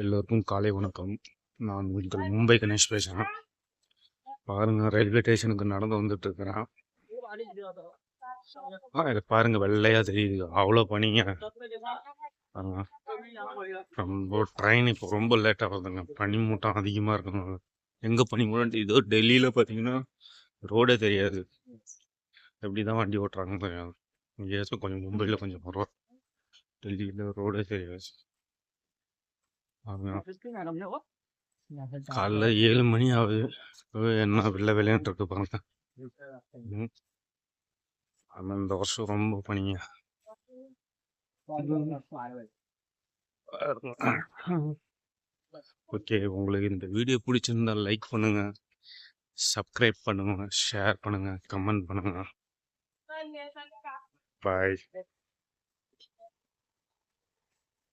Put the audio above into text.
எல்லோருக்கும் காலை வணக்கம். நான் உங்கள் மும்பை கணேஷ் பேசுகிறேன். பாருங்க, ரயில்வே ஸ்டேஷனுக்கு நடந்து வந்துட்டு இருக்கிறேன். இதை பாருங்க, வெள்ளையா தெரியுது. அவ்வளோ பனிங்க. ரொம்ப ட்ரெயின் இப்போ ரொம்ப லேட் ஆகுதுங்க. பனி மூட்டம் அதிகமாக இருக்குங்க. எங்கே பனி மூட்டம் இதோ டெல்லியில் பார்த்தீங்கன்னா ரோடே தெரியாது. எப்படி தான் வண்டி ஓட்டுறாங்கன்னு தெரியாது. இங்கேயாச்சும் கொஞ்சம் மும்பையில் கொஞ்சம் பரவாயில்ல, டெல்லியில் ரோடே தெரியாது. காலைல 7 மணி ஆகுது. என்ன வெள்ளை வெள்ளைன்னு இருக்கு பாருங்க. ஆனால் இந்த வருஷம் ரொம்ப பனிங்க. ஓகே, உங்களுக்கு இந்த வீடியோ பிடிச்சிருந்தா லைக் பண்ணுங்க, சப்ஸ்கிரைப் பண்ணுங்க, ஷேர் பண்ணுங்க, கமெண்ட் பண்ணுங்க. பாய்.